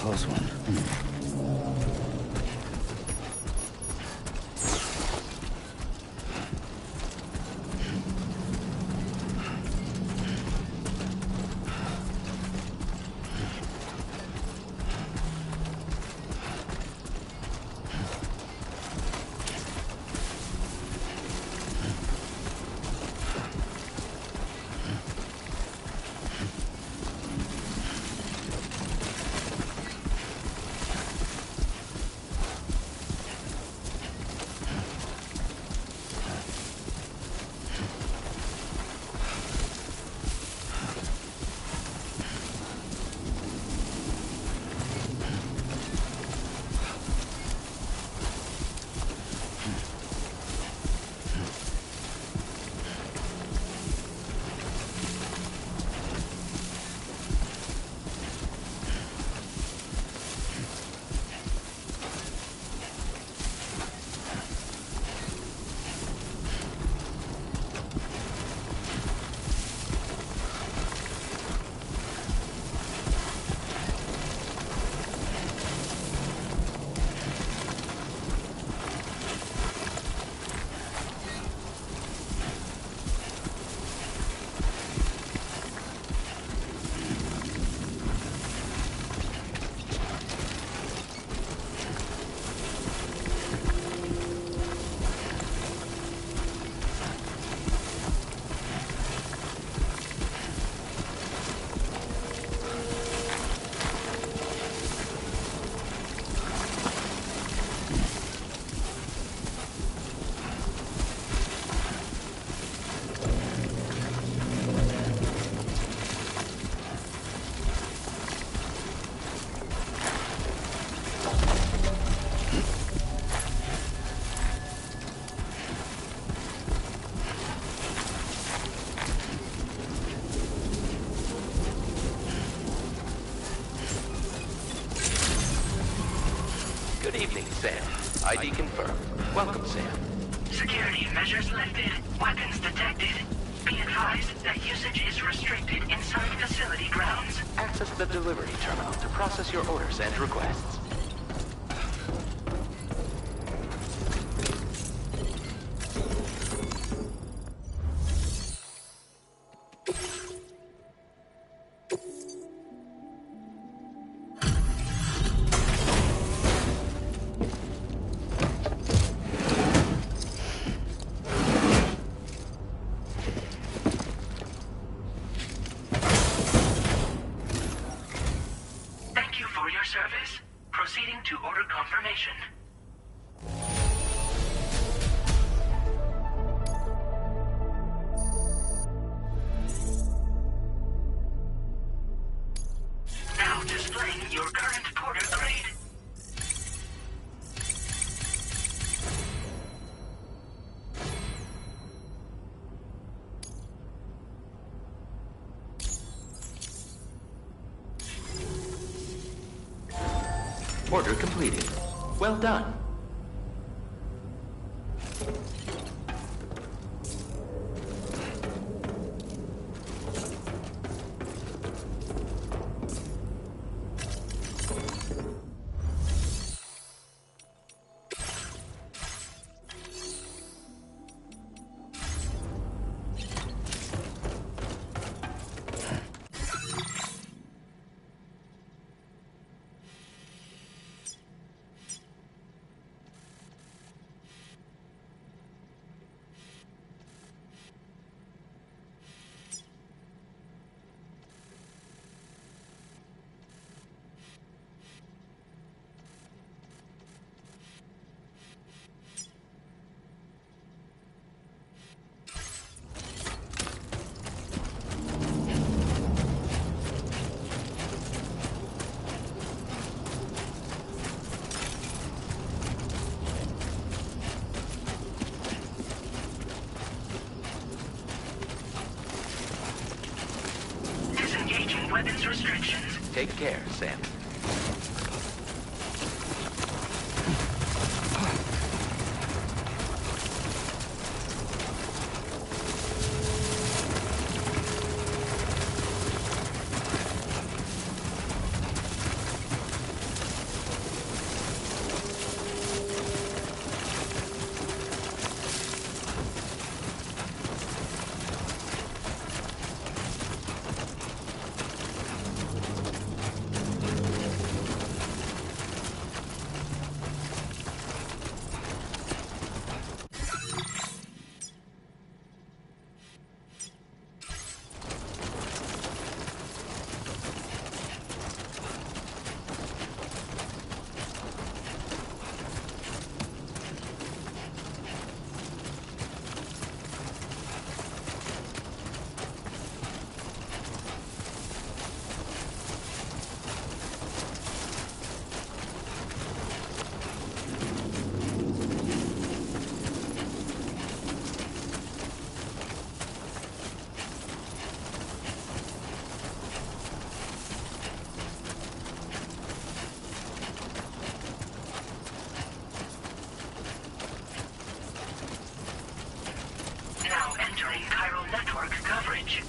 Close one. Good evening, Sam. ID confirmed. Welcome, Sam. Security measures lifted. Weapons detected. Be advised that usage is restricted inside facility grounds. Access the delivery terminal to process your orders and requests. Service. Proceeding to order confirmation. Now displaying your current porter grade. Order completed. Well done. weapons restrictions. Take care, Sam. Now entering chiral network coverage.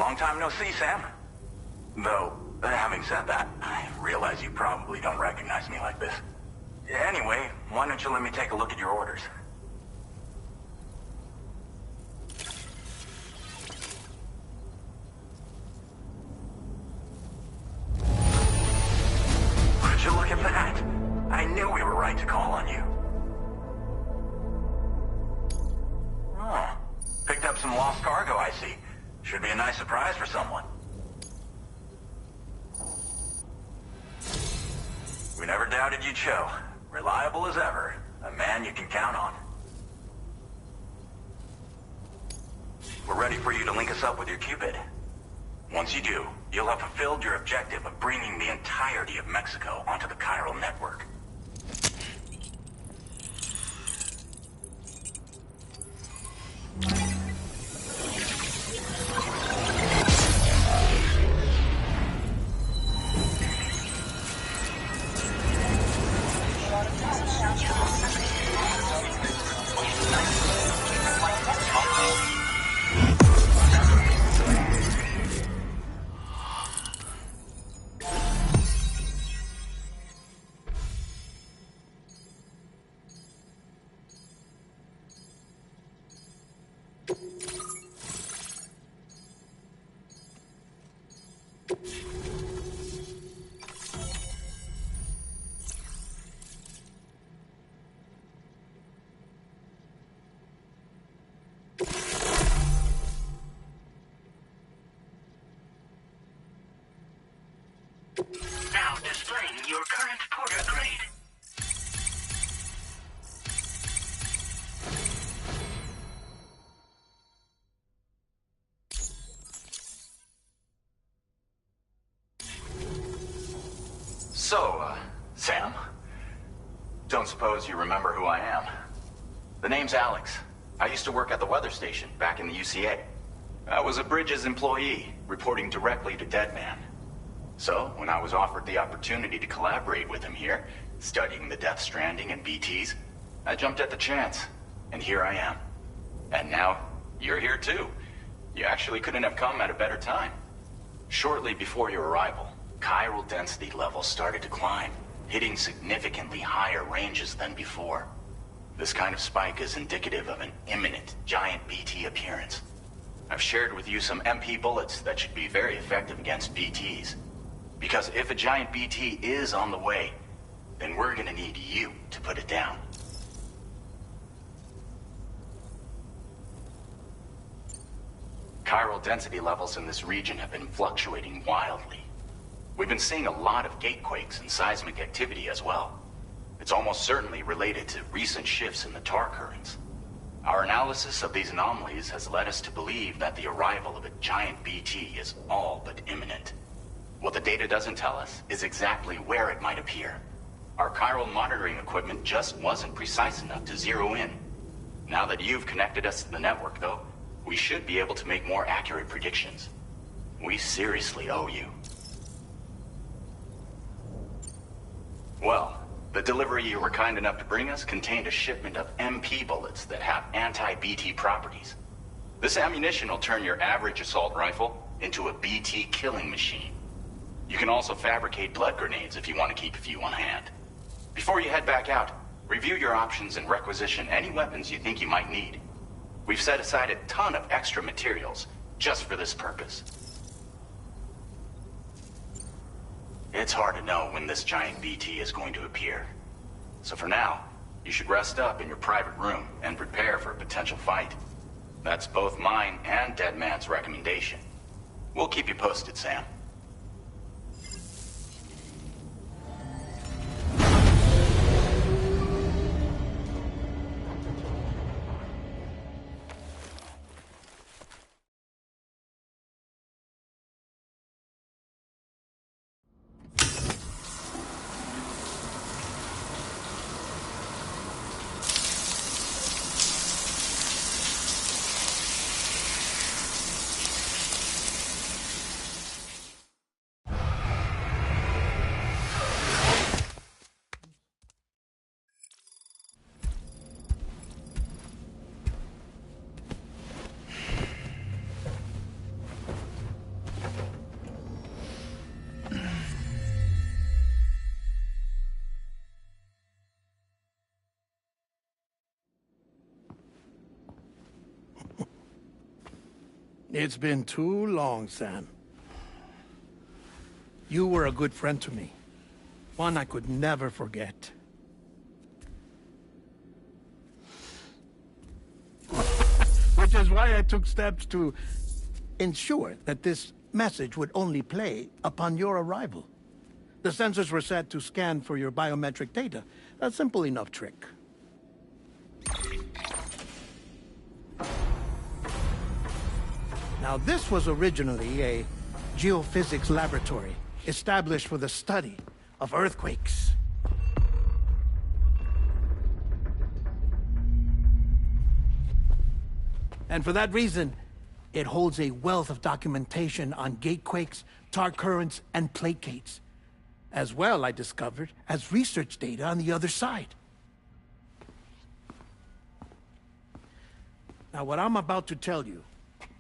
Long time no see, Sam. Though, having said that, I realize you probably don't recognize me like this. Anyway, why don't you let me take a look at your orders? Would you look at that? I knew we were right to call on you. Oh, picked up some lost cargo, I see. Should be a nice surprise for someone. We never doubted you'd show. Reliable as ever. A man you can count on. We're ready for you to link us up with your Cupid. Once you do, you'll have fulfilled your objective of bringing the entirety of Mexico onto the chiral network. Now displaying your current porter grade. So, Sam, don't suppose you remember who I am? The name's Alex. I used to work at the weather station back in the UCA. I was a Bridges employee, reporting directly to Deadman. So, when I was offered the opportunity to collaborate with him here, studying the Death Stranding and BTs, I jumped at the chance, and here I am. And now, you're here too. You actually couldn't have come at a better time. Shortly before your arrival, chiral density levels started to climb, hitting significantly higher ranges than before. This kind of spike is indicative of an imminent giant BT appearance. I've shared with you some MP bullets that should be very effective against BTs. Because if a giant BT is on the way, then we're gonna need you to put it down. Chiral density levels in this region have been fluctuating wildly. We've been seeing a lot of gatequakes and seismic activity as well. It's almost certainly related to recent shifts in the tar currents. Our analysis of these anomalies has led us to believe that the arrival of a giant BT is all but imminent. What the data doesn't tell us is exactly where it might appear. Our chiral monitoring equipment just wasn't precise enough to zero in. Now that you've connected us to the network, though, we should be able to make more accurate predictions. We seriously owe you. Well, the delivery you were kind enough to bring us contained a shipment of MP bullets that have anti-BT properties. This ammunition will turn your average assault rifle into a BT killing machine. You can also fabricate blood grenades if you want to keep a few on hand. Before you head back out, review your options and requisition any weapons you think you might need. We've set aside a ton of extra materials just for this purpose. It's hard to know when this giant BT is going to appear. So for now, you should rest up in your private room and prepare for a potential fight. That's both mine and Deadman's recommendation. We'll keep you posted, Sam. It's been too long, Sam. You were a good friend to me. One I could never forget. Which is why I took steps to ensure that this message would only play upon your arrival. The sensors were set to scan for your biometric data. A simple enough trick. Now, this was originally a geophysics laboratory established for the study of earthquakes. And for that reason, it holds a wealth of documentation on gatequakes, tar currents, and plate gates. As well, I discovered, as research data on the other side. Now, what I'm about to tell you,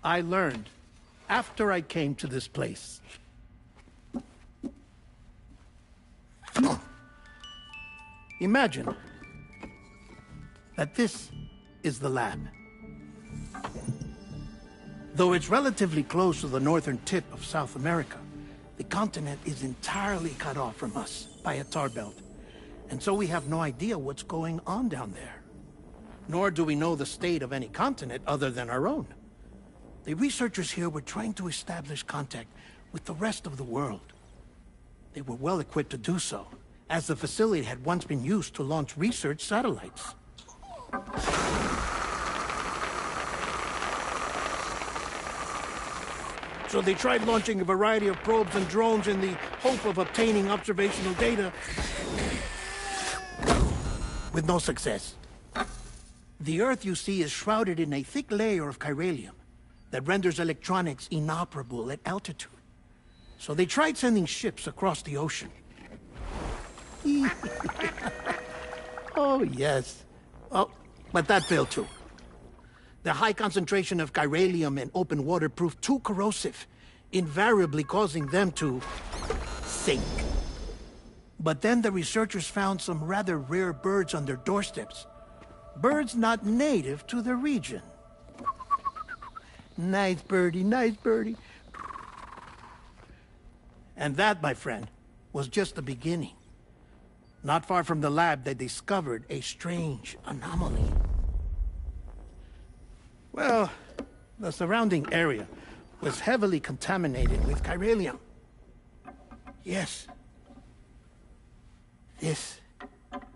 I learned after I came to this place. Imagine that this is the lab. Though it's relatively close to the northern tip of South America, the continent is entirely cut off from us by a tar belt. And so we have no idea what's going on down there. Nor do we know the state of any continent other than our own. The researchers here were trying to establish contact with the rest of the world. They were well equipped to do so, as the facility had once been used to launch research satellites. So they tried launching a variety of probes and drones in the hope of obtaining observational data, with no success. The Earth, you see, is shrouded in a thick layer of chiralium that renders electronics inoperable at altitude. So they tried sending ships across the ocean. Oh, yes. Oh, but that failed too. The high concentration of chiralium in open water proved too corrosive, invariably causing them to sink. But then the researchers found some rather rare birds on their doorsteps. Birds not native to the region. Nice birdie, nice birdie. And that, my friend, was just the beginning. Not far from the lab, they discovered a strange anomaly. Well, the surrounding area was heavily contaminated with chiralium. Yes. This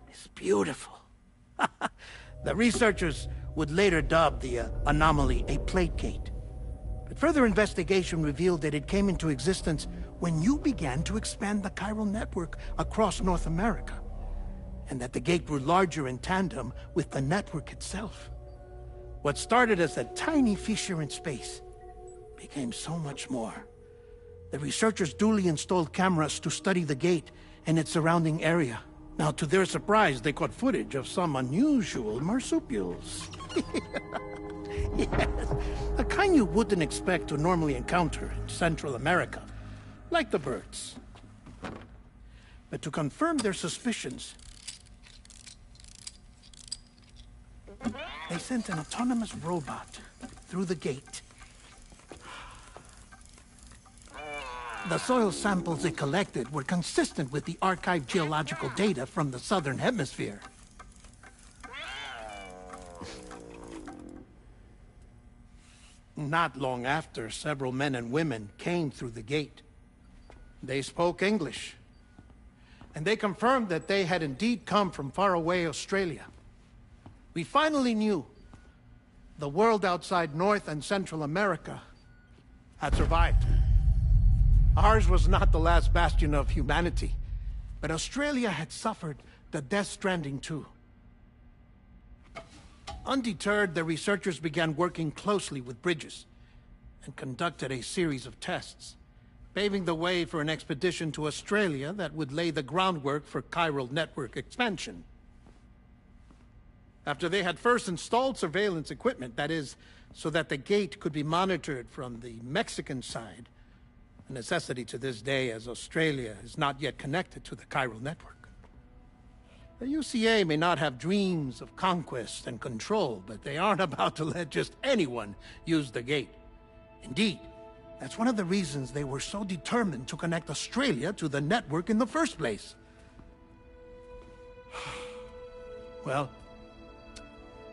is beautiful. The researchers would later dub the anomaly a plate gate. But further investigation revealed that it came into existence when you began to expand the chiral network across North America, and that the gate grew larger in tandem with the network itself. What started as a tiny fissure in space became so much more. The researchers duly installed cameras to study the gate and its surrounding area. Now, to their surprise, they caught footage of some unusual marsupials. Yes, a kind you wouldn't expect to normally encounter in Central America, like the birds. But to confirm their suspicions, they sent an autonomous robot through the gate. The soil samples it collected were consistent with the archived geological data from the southern hemisphere. Not long after, several men and women came through the gate. They spoke English, and they confirmed that they had indeed come from faraway Australia. We finally knew the world outside North and Central America had survived. Ours was not the last bastion of humanity, but Australia had suffered the death stranding too. Undeterred, the researchers began working closely with Bridges and conducted a series of tests, paving the way for an expedition to Australia that would lay the groundwork for chiral network expansion. After they had first installed surveillance equipment, that is, so that the gate could be monitored from the Mexican side, a necessity to this day as Australia is not yet connected to the chiral network. The UCA may not have dreams of conquest and control, but they aren't about to let just anyone use the gate. Indeed, that's one of the reasons they were so determined to connect Australia to the network in the first place. Well,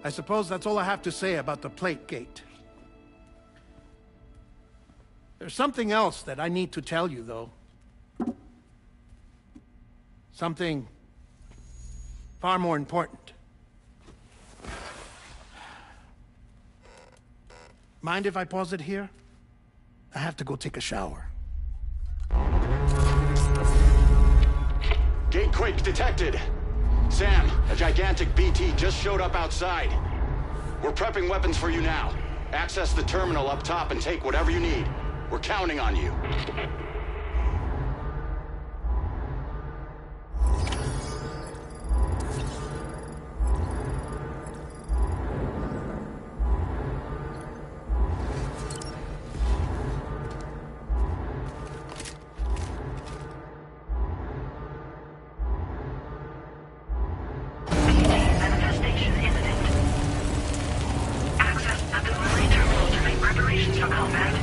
I suppose that's all I have to say about the Plate Gate. There's something else that I need to tell you, though. Something far more important. Mind if I pause it here? I have to go take a shower. Gate quake detected. Sam, a gigantic BT just showed up outside. We're prepping weapons for you now. Access the terminal up top and take whatever you need. We're counting on you. Manifestation imminent. Access the delivery terminal to make preparations for combat.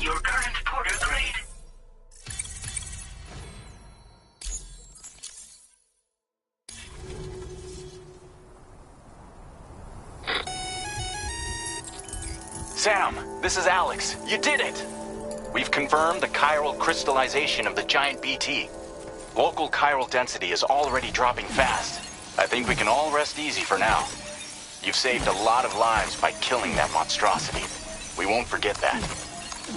your current porter grade. Sam, this is Alex. You did it! We've confirmed the chiral crystallization of the giant BT. Local chiral density is already dropping fast. I think we can all rest easy for now. You've saved a lot of lives by killing that monstrosity. We won't forget that.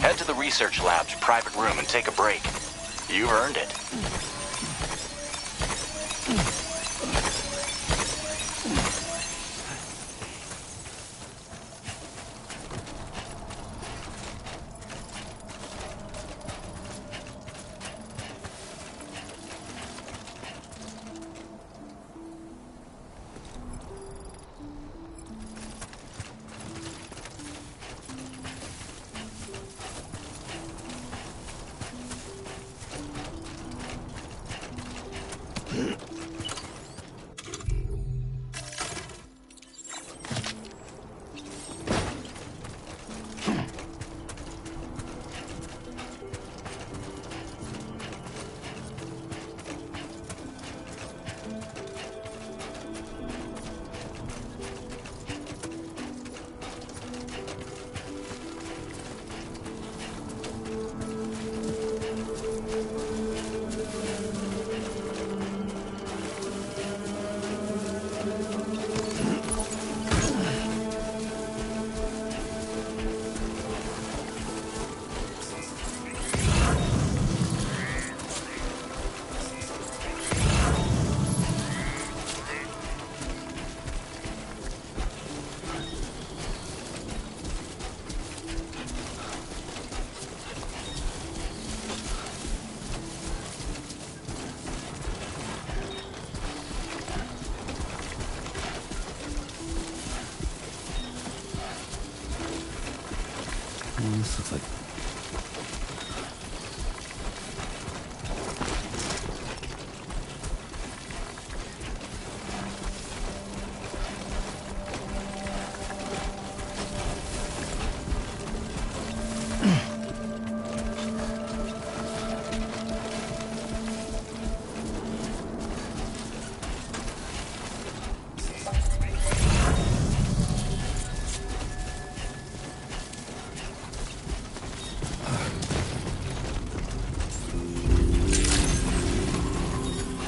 Head to the research lab's private room and take a break. You've earned it. This looks like...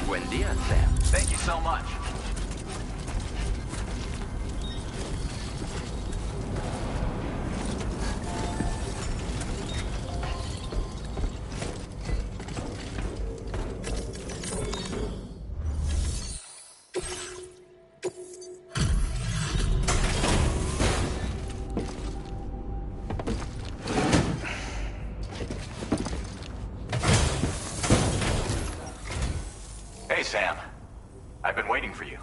Buen dia, Sam. Thank you so much. Hey, Sam. I've been waiting for you.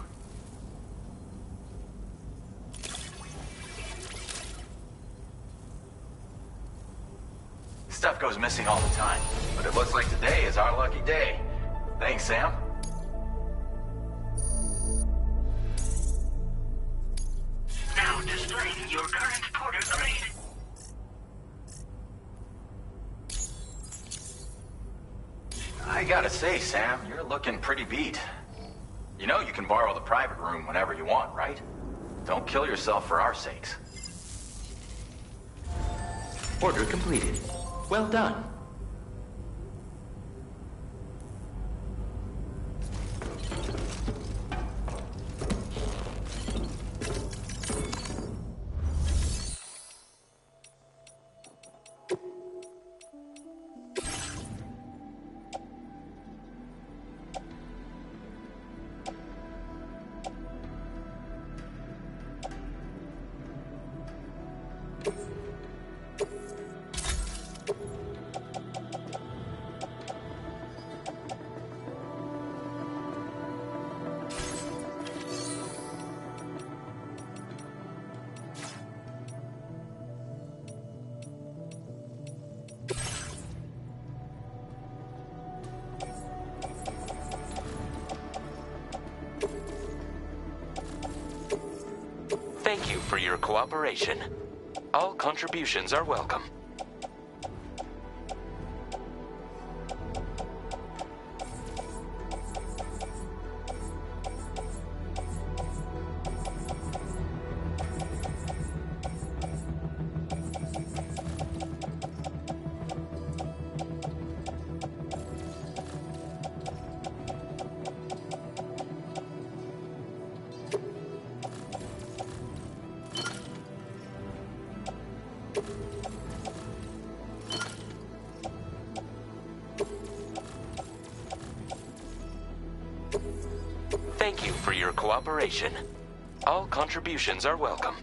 Stuff goes missing all the time, but it looks like today is our lucky day. Thanks, Sam. Now displaying your current porter grade. I gotta say, Sam, you're looking pretty beat. You know you can borrow the private room whenever you want, right? Don't kill yourself for our sakes. Order completed. Well done. Thank you for your cooperation. All contributions are welcome. your cooperation. All contributions are welcome.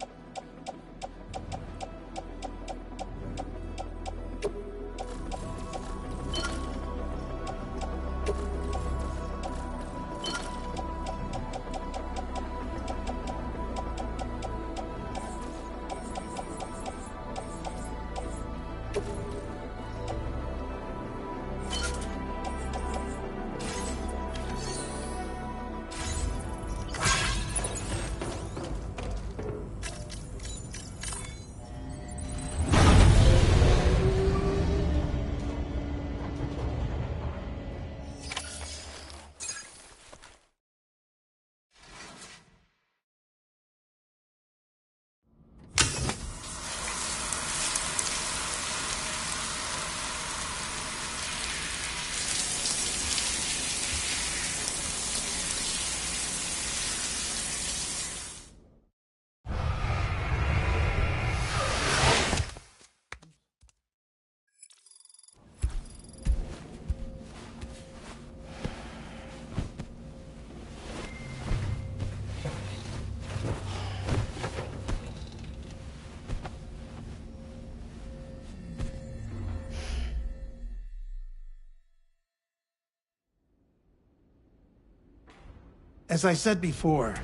As I said before,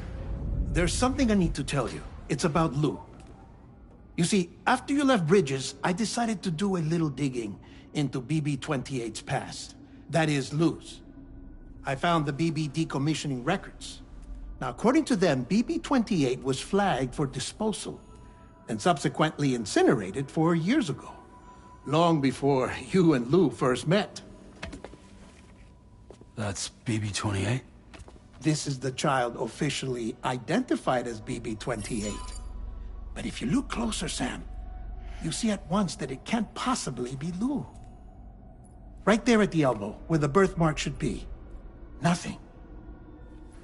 there's something I need to tell you. It's about Lou. You see, after you left Bridges, I decided to do a little digging into BB-28's past. That is, Lou's. I found the BB decommissioning records. Now, according to them, BB-28 was flagged for disposal and subsequently incinerated 4 years ago, long before you and Lou first met. That's BB-28? This is the child officially identified as BB-28. But if you look closer, Sam, you see at once that it can't possibly be Lou. Right there at the elbow, where the birthmark should be. Nothing.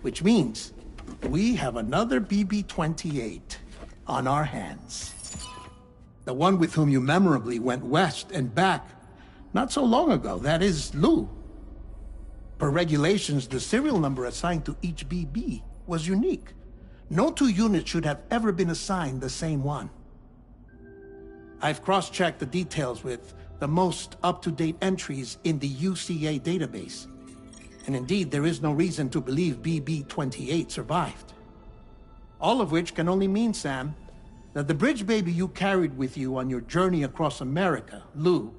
Which means we have another BB-28 on our hands. The one with whom you memorably went west and back not so long ago. That is Lou. Per regulations, the serial number assigned to each BB was unique. No two units should have ever been assigned the same one. I've cross-checked the details with the most up-to-date entries in the UCA database. And indeed, there is no reason to believe BB-28 survived. All of which can only mean, Sam, that the bridge baby you carried with you on your journey across America, Lou,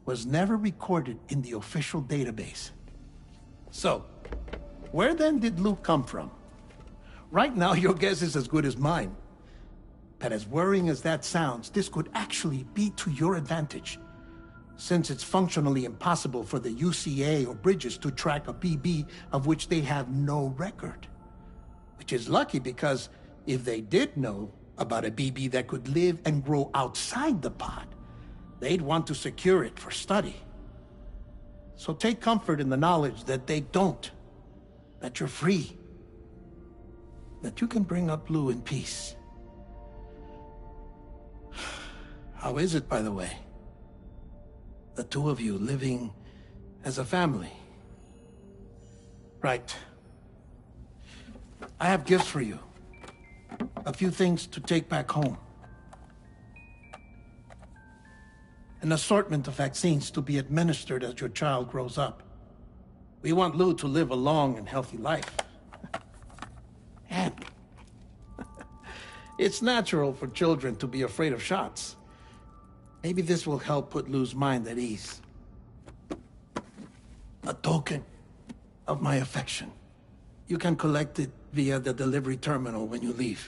was never recorded in the official database. So, where then did Lou come from? Right now, your guess is as good as mine. But as worrying as that sounds, this could actually be to your advantage, since it's functionally impossible for the UCA or Bridges to track a BB of which they have no record. Which is lucky, because if they did know about a BB that could live and grow outside the pod, they'd want to secure it for study. So take comfort in the knowledge that they don't, that you're free, that you can bring up Lou in peace. How is it, by the way? The two of you living as a family? Right. I have gifts for you. A few things to take back home. An assortment of vaccines to be administered as your child grows up. We want Lou to live a long and healthy life. And it's natural for children to be afraid of shots. Maybe this will help put Lou's mind at ease. A token of my affection. You can collect it via the delivery terminal when you leave.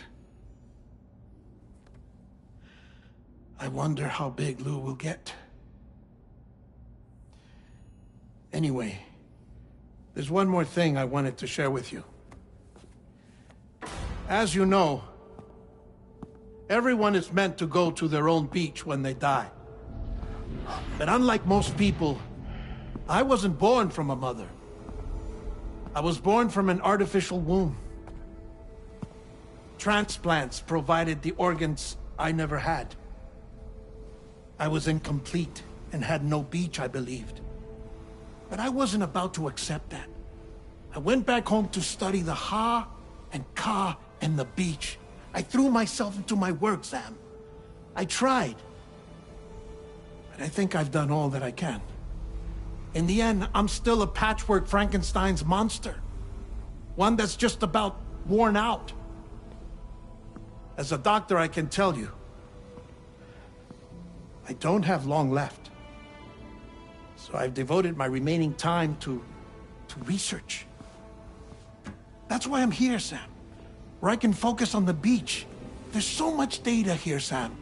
I wonder how big Lou will get. Anyway, there's one more thing I wanted to share with you. As you know, everyone is meant to go to their own beach when they die. But unlike most people, I wasn't born from a mother. I was born from an artificial womb. Transplants provided the organs I never had. I was incomplete and had no beach, I believed. But I wasn't about to accept that. I went back home to study the Ha and Ka and the beach. I threw myself into my work, Sam. I tried. But I think I've done all that I can. In the end, I'm still a patchwork Frankenstein's monster. One that's just about worn out. As a doctor, I can tell you, I don't have long left. So I've devoted my remaining time to research. That's why I'm here, Sam. Where I can focus on the beach. There's so much data here, Sam.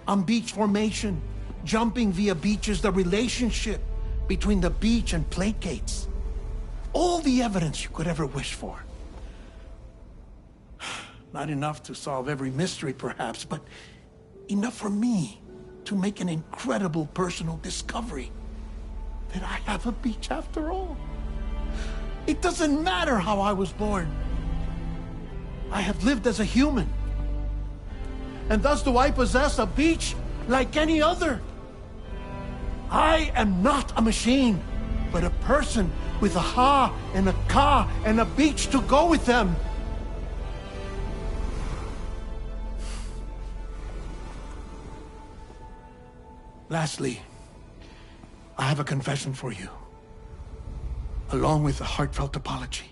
On beach formation, jumping via beaches, the relationship between the beach and placates. All the evidence you could ever wish for. Not enough to solve every mystery, perhaps, but enough for me to make an incredible personal discovery. That I have a beach after all. It doesn't matter how I was born. I have lived as a human. And thus do I possess a beach like any other. I am not a machine, but a person with a Ha and a Ka and a beach to go with them. Lastly, I have a confession for you, along with a heartfelt apology.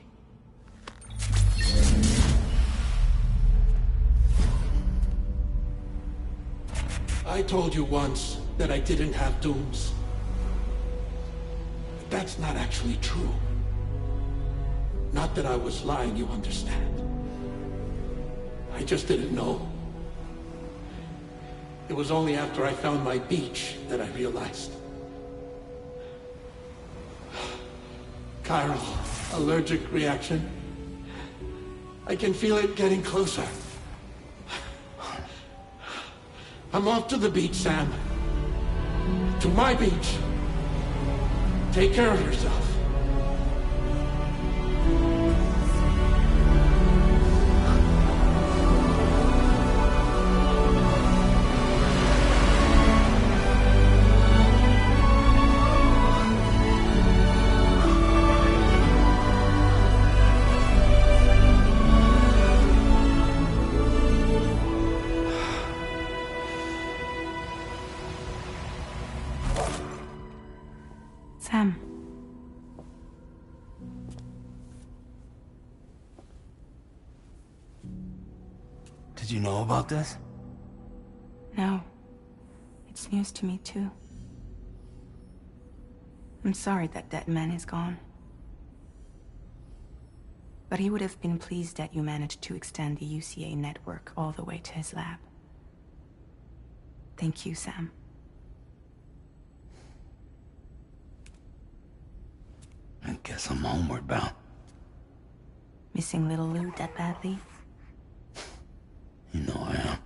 I told you once that I didn't have dooms. But that's not actually true. Not that I was lying, you understand. I just didn't know. It was only after I found my beach that I realized. Chiral allergic reaction. I can feel it getting closer. I'm off to the beach, Sam. To my beach. Take care of yourself. Sam. Did you know about this? No. It's news to me, too. I'm sorry that that man is gone. But he would have been pleased that you managed to extend the UCA network all the way to his lab. Thank you, Sam. I guess I'm homeward bound. Missing little Lou that badly? You know I am.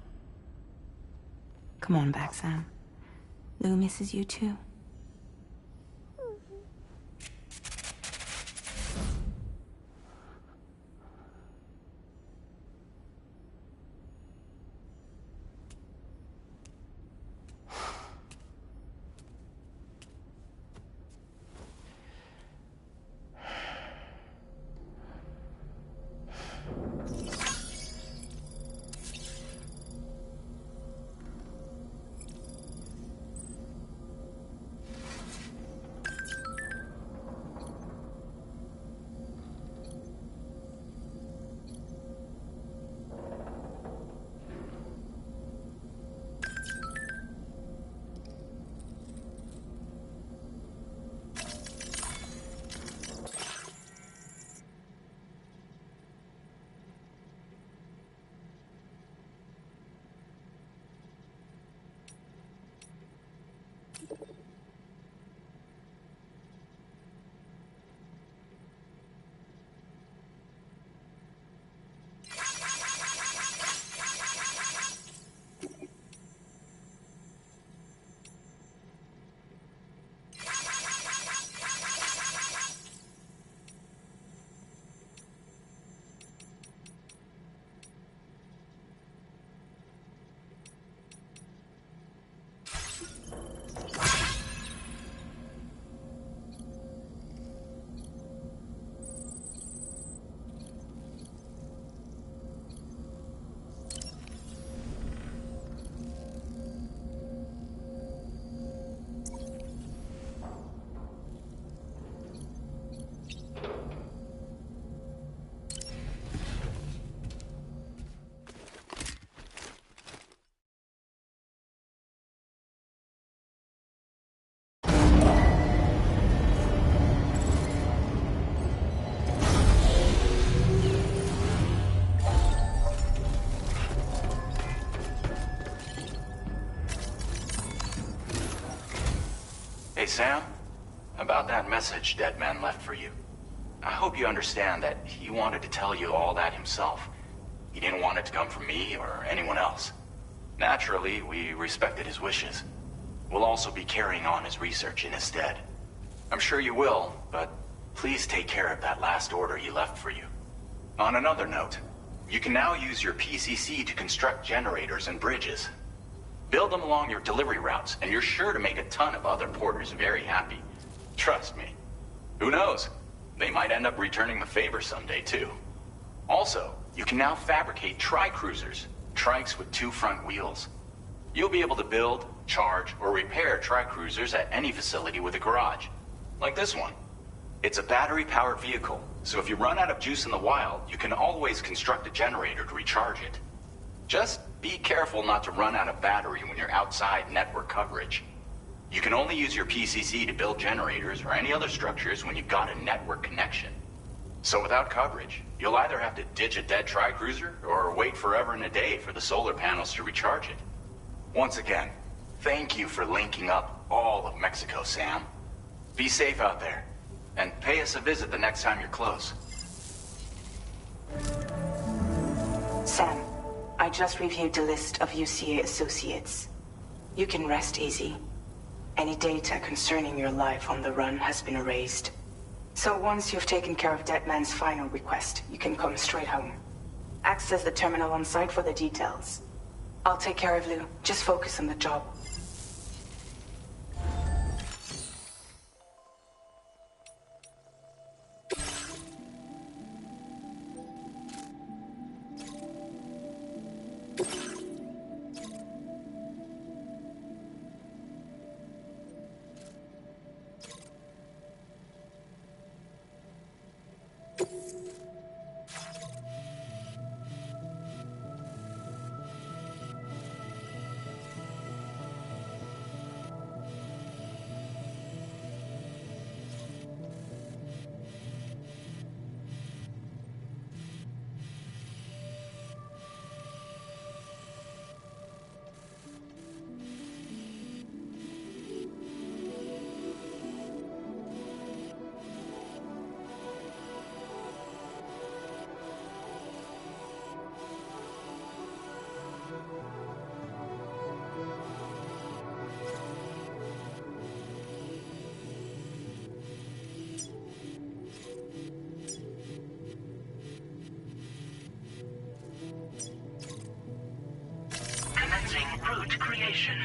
Come on back, Sam. Lou misses you too. Hey, Sam. About that message Deadman left for you. I hope you understand that he wanted to tell you all that himself. He didn't want it to come from me or anyone else. Naturally, we respected his wishes. We'll also be carrying on his research in his stead. I'm sure you will, but please take care of that last order he left for you. On another note, you can now use your PCC to construct generators and bridges. Build them along your delivery routes, and you're sure to make a ton of other porters very happy. Trust me. Who knows? They might end up returning the favor someday, too. Also, you can now fabricate tri-cruisers, trikes with 2 front wheels. You'll be able to build, charge, or repair tri-cruisers at any facility with a garage. Like this one. It's a battery-powered vehicle, so if you run out of juice in the wild, you can always construct a generator to recharge it. Just be careful not to run out of battery when you're outside network coverage. You can only use your PCC to build generators or any other structures when you've got a network connection. So without coverage, you'll either have to ditch a dead tri-cruiser or wait forever and a day for the solar panels to recharge it. Once again, thank you for linking up all of Mexico, Sam. Be safe out there, and pay us a visit the next time you're close. Sam, I just reviewed the list of UCA associates. You can rest easy. Any data concerning your life on the run has been erased. So once you've taken care of Deadman's final request, you can come straight home. Access the terminal on site for the details. I'll take care of Lou. Just focus on the job. Route creation.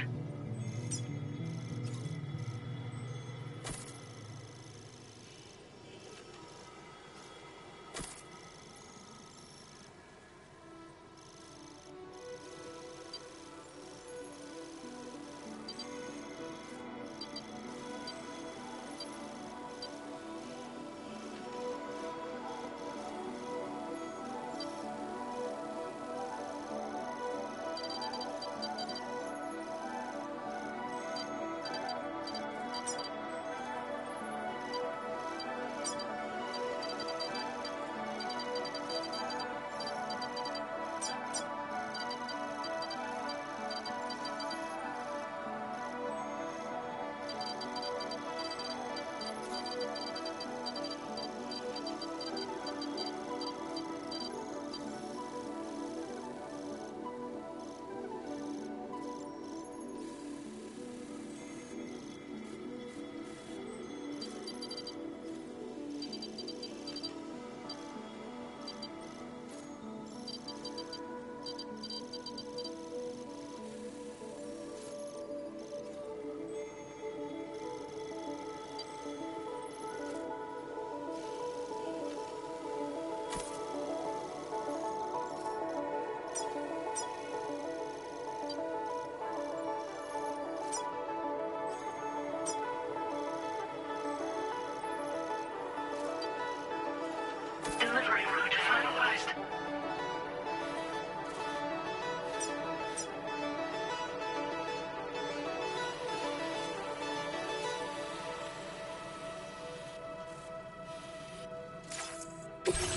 Delivery route finalized.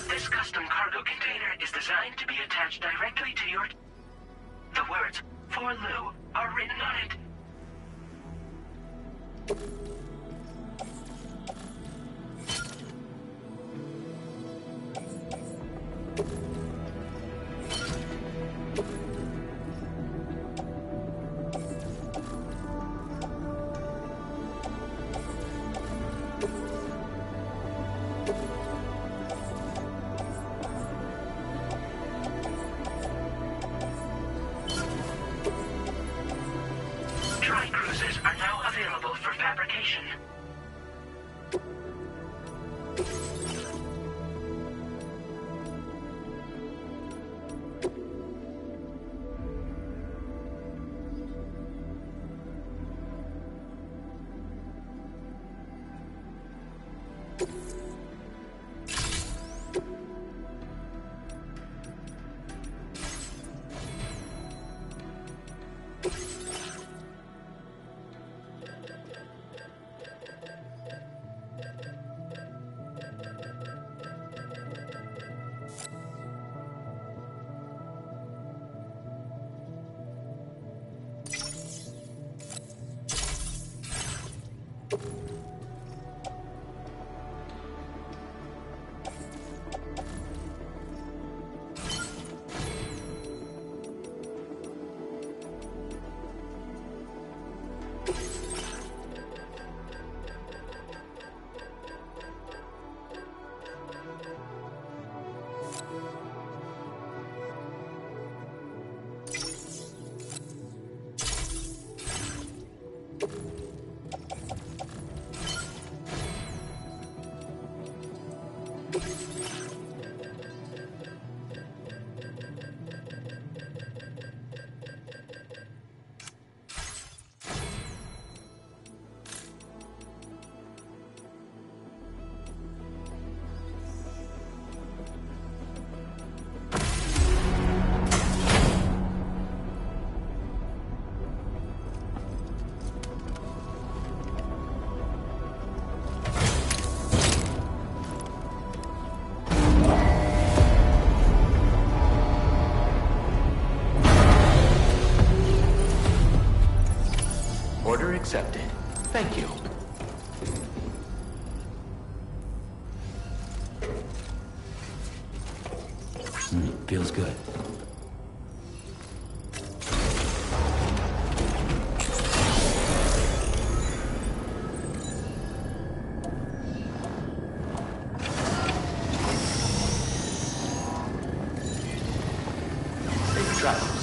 This custom cargo container is designed to be attached directly to your... The words, "For Lou," are written on it. fuses are now available for fabrication. Order accepted. Thank you. Feels good. Safe travels.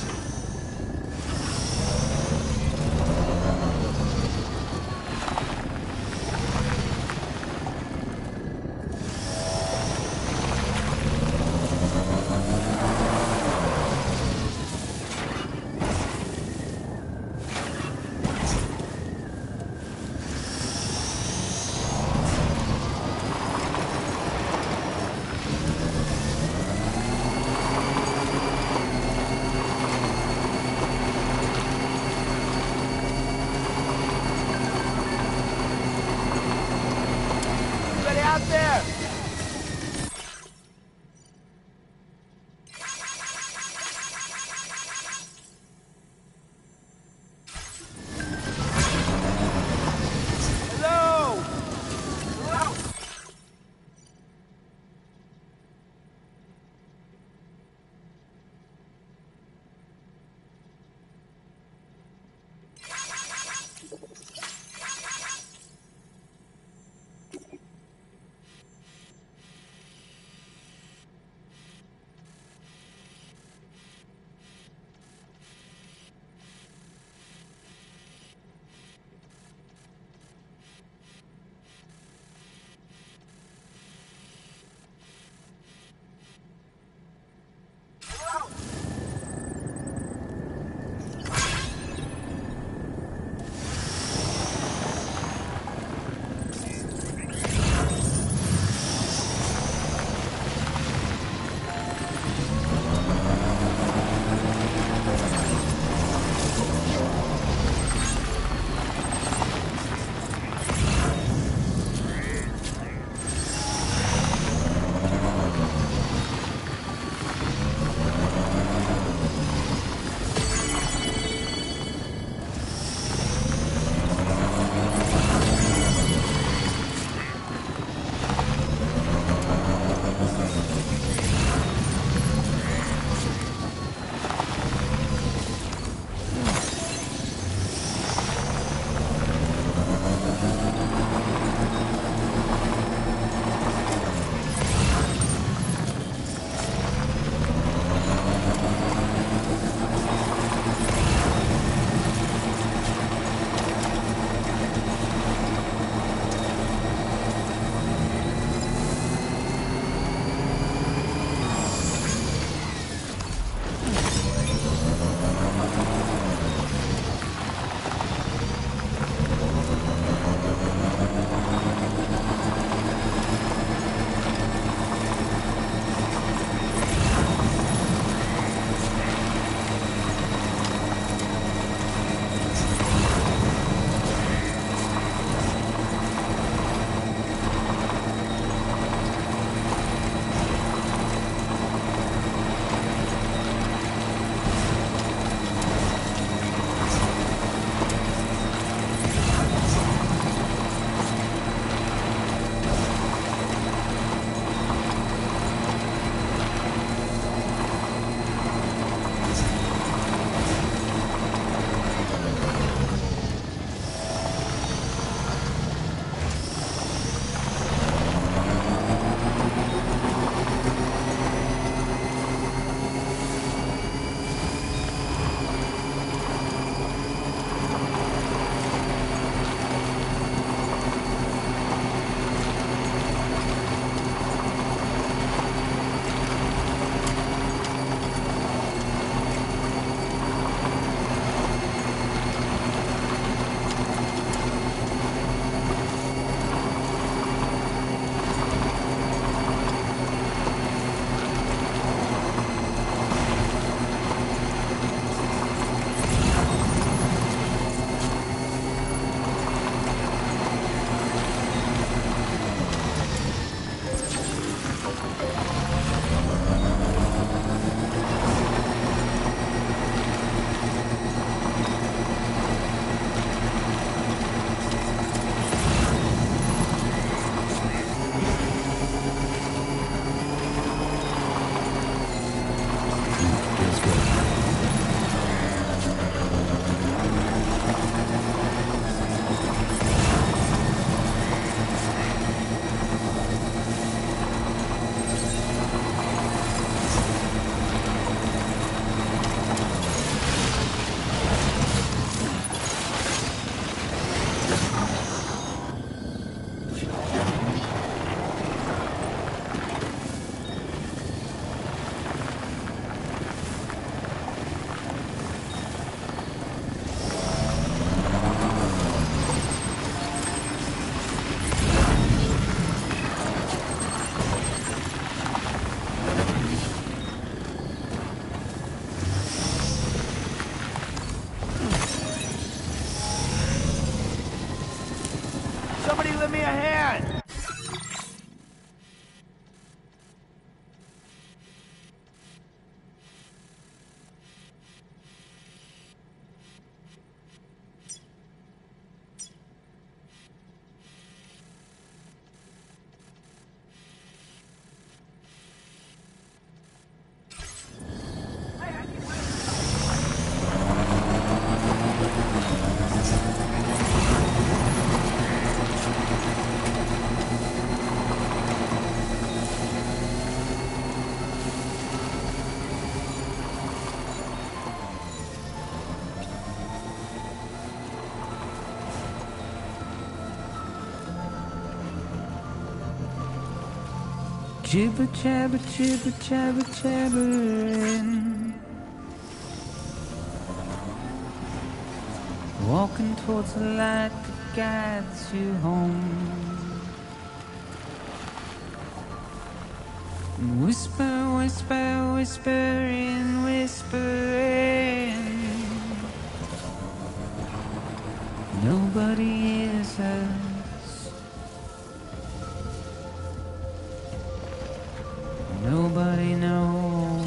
Somebody lend me a hand! Jibber jabber, jibber jabber, jabbering. Walking towards the light that guides you home. And whisper, whisper, whispering, whispering. Nobody hears us. Nobody knows.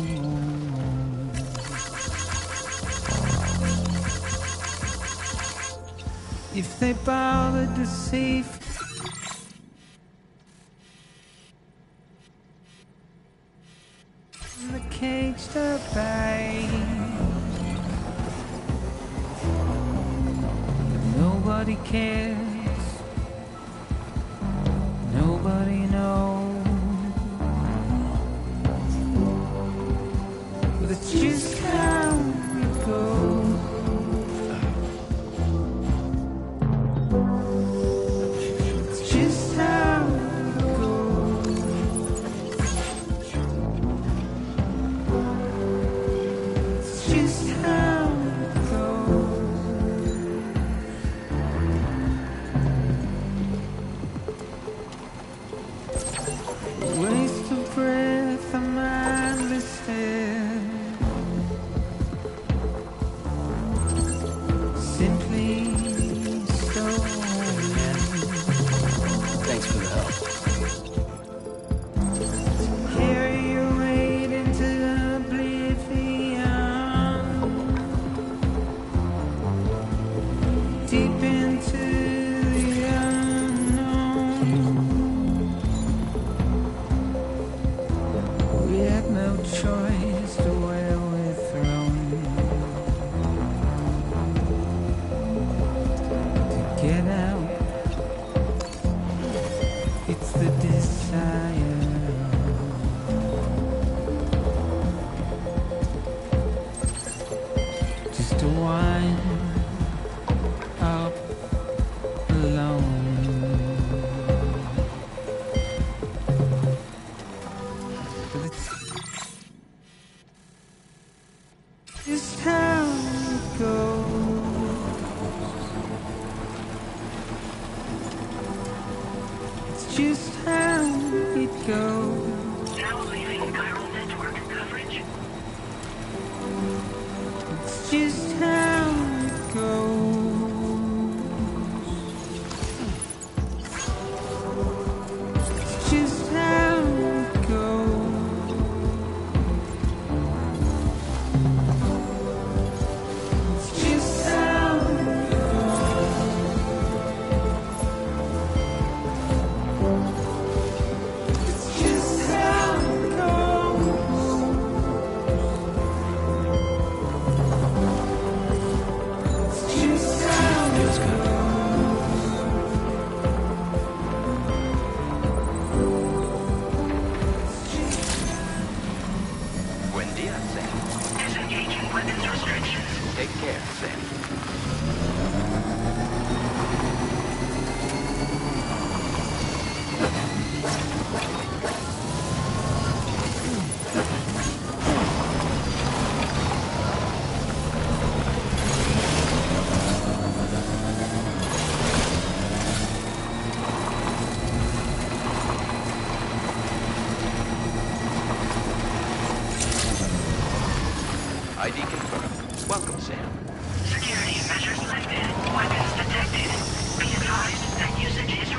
If they bothered to see the cage to bay, nobody cares. Nobody knows. It's just how it goes. It's just how it goes. It's just how it goes. Waste of breath, a mindless stare. Thanks for the help. Carry your weight into oblivion, deep into the unknown. We had no choice to where we're thrown. To get out, it's the desire. Just to wind up alone. But it's just how it goes. It's just how it goes. Now leaving chiral network coverage. It's just how it goes. It's just how it goes. It's just how it goes. It's just how it goes. It's just how it Feels good. Buen dia, Sam. Disengaging weapons restrictions. Take care, Sam. ID confirmed. Welcome, Sam. Security measures lifted. Weapons detected. Be advised that usage is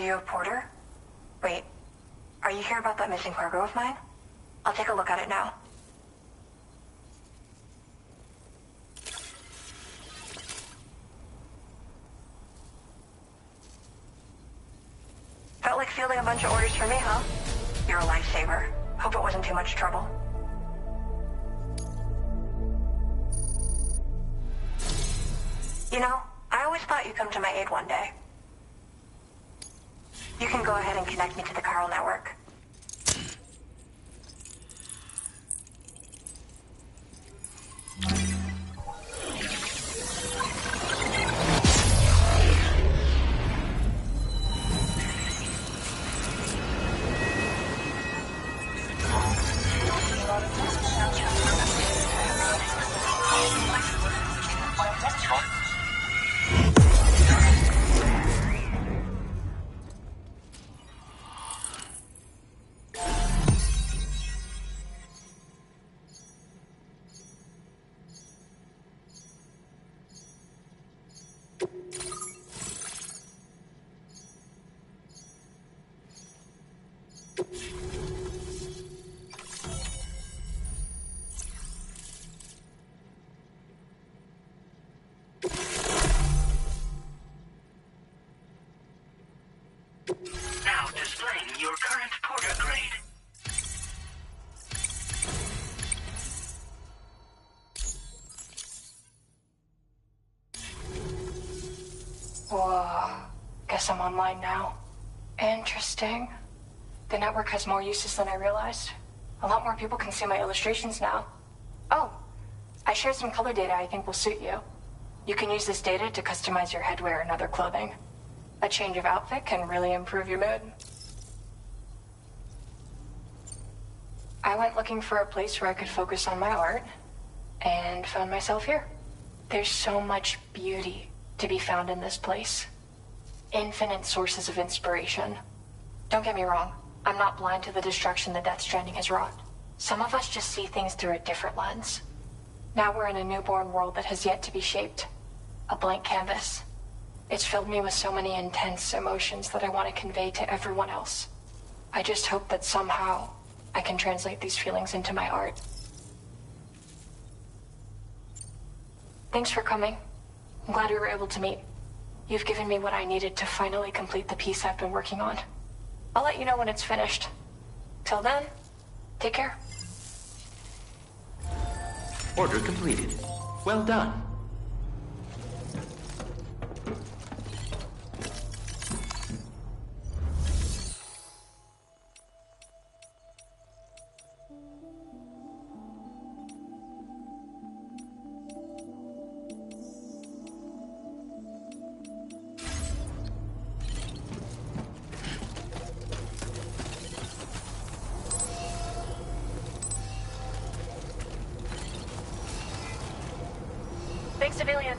you a porter? Wait, are you here about that missing cargo of mine? I'll take a look at it now. Felt like fielding a bunch of orders for me, huh? You're a lifesaver. Hope it wasn't too much trouble. You know, I always thought you'd come to my aid one day. You can go ahead and connect me to the chiral network. Now displaying your current porter grade. Whoa. Guess I'm online now. Interesting. The network has more uses than I realized. A lot more people can see my illustrations now. Oh, I shared some color data I think will suit you. You can use this data to customize your headwear and other clothing. A change of outfit can really improve your mood. I went looking for a place where I could focus on my art, and found myself here. There's so much beauty to be found in this place. Infinite sources of inspiration. Don't get me wrong, I'm not blind to the destruction the Death Stranding has wrought. Some of us just see things through a different lens. Now we're in a newborn world that has yet to be shaped. A blank canvas. It's filled me with so many intense emotions that I want to convey to everyone else. I just hope that somehow I can translate these feelings into my art. Thanks for coming. I'm glad we were able to meet. You've given me what I needed to finally complete the piece I've been working on. I'll let you know when it's finished. Till then, take care. Order completed. Well done. Thanks, civilian.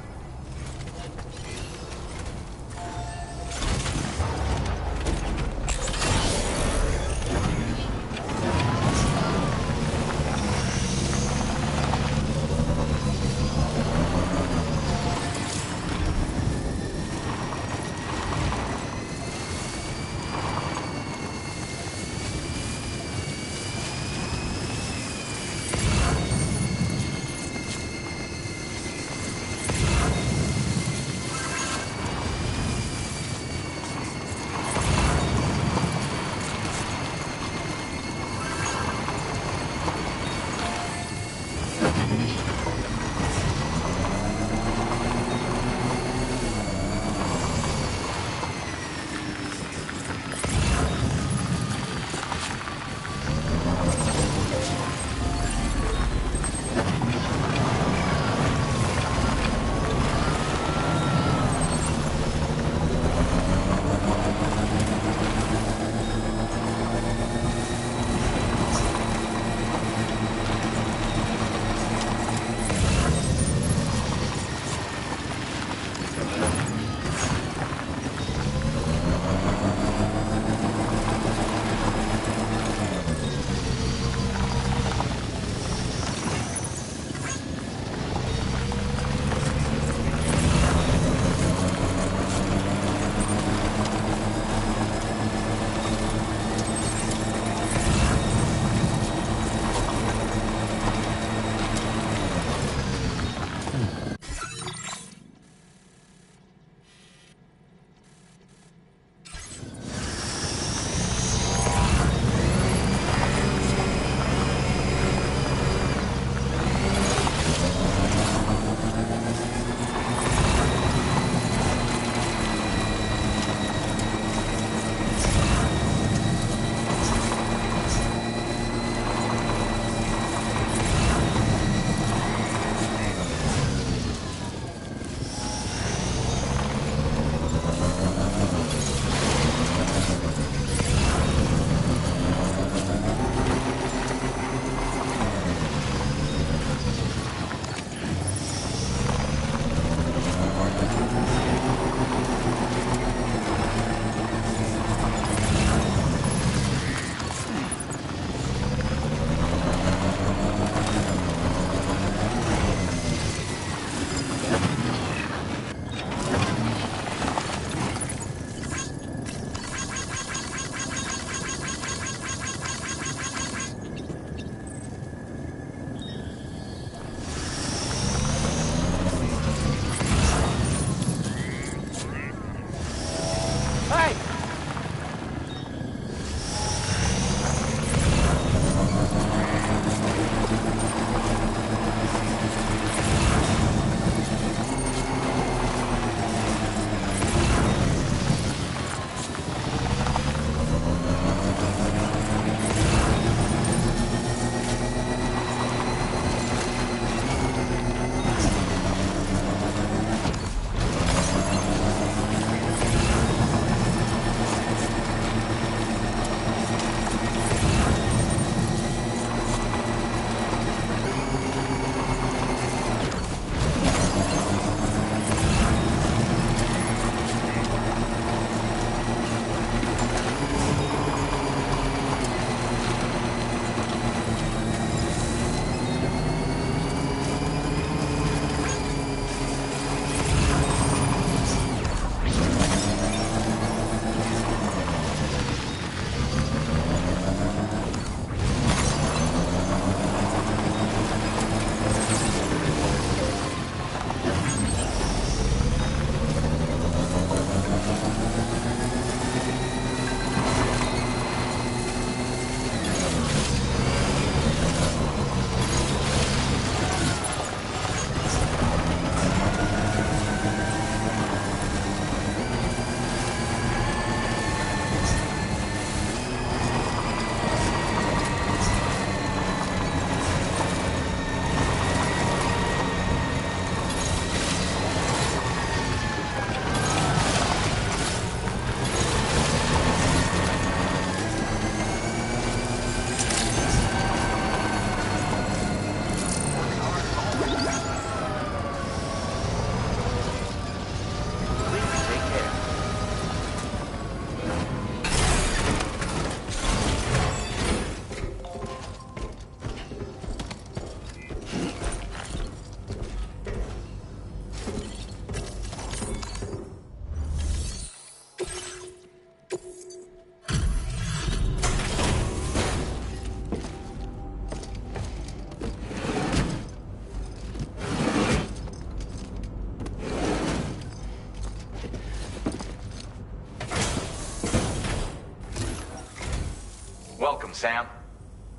Welcome, Sam.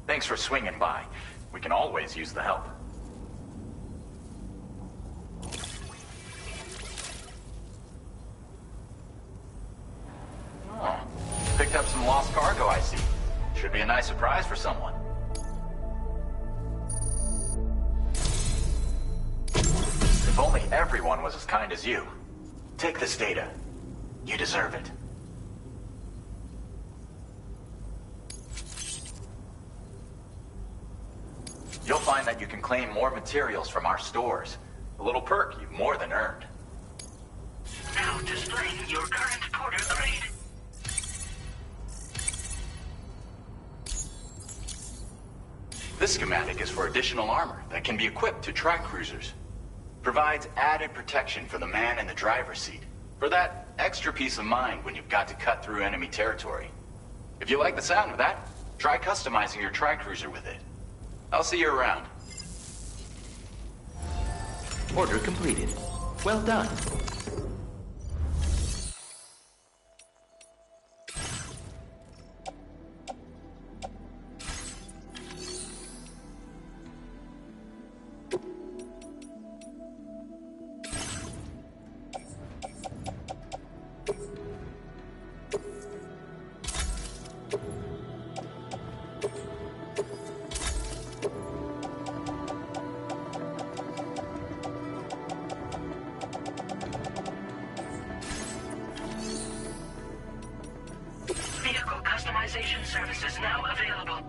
Thanks for swinging by. We can always use the help. Oh, picked up some lost cargo, I see. Should be a nice surprise for someone. If only everyone was as kind as you. Take this data. You deserve it. You'll find that you can claim more materials from our stores. A little perk you've more than earned. Now displaying your current porter grade. This schematic is for additional armor that can be equipped to track cruisers. Provides added protection for the man in the driver's seat. For that extra peace of mind when you've got to cut through enemy territory. If you like the sound of that, try customizing your tri-cruiser with it. I'll see you around. Order completed. Well done. Vehicle customization services now available.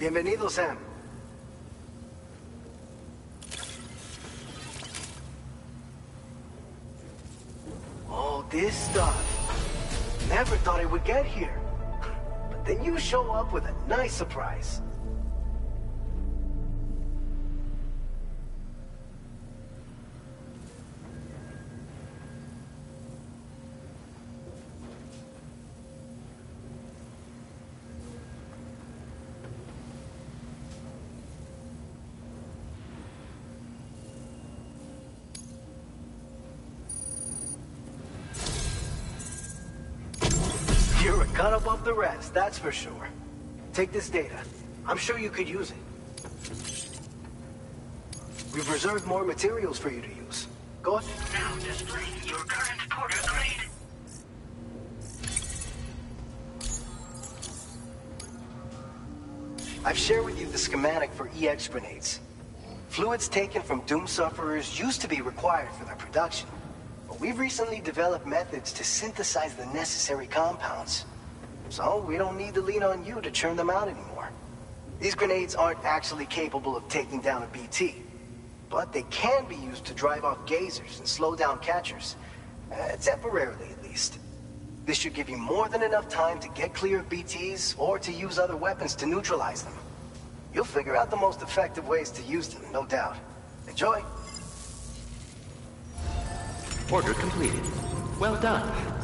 Bienvenido, Sam. All this stuff. Never thought it would get here. But then you show up with a nice surprise. You're a cut above the rest, that's for sure. Take this data. I'm sure you could use it. We've reserved more materials for you to use. Go ahead. Now displaying your current porter grade. I've shared with you the schematic for EX grenades. Fluids taken from Doom sufferers used to be required for their production. But we've recently developed methods to synthesize the necessary compounds. So we don't need to lean on you to churn them out anymore. These grenades aren't actually capable of taking down a BT, but they can be used to drive off gazers and slow down catchers. Temporarily, at least. This should give you more than enough time to get clear of BTs or to use other weapons to neutralize them. You'll figure out the most effective ways to use them, no doubt. Enjoy! Order completed. Well done.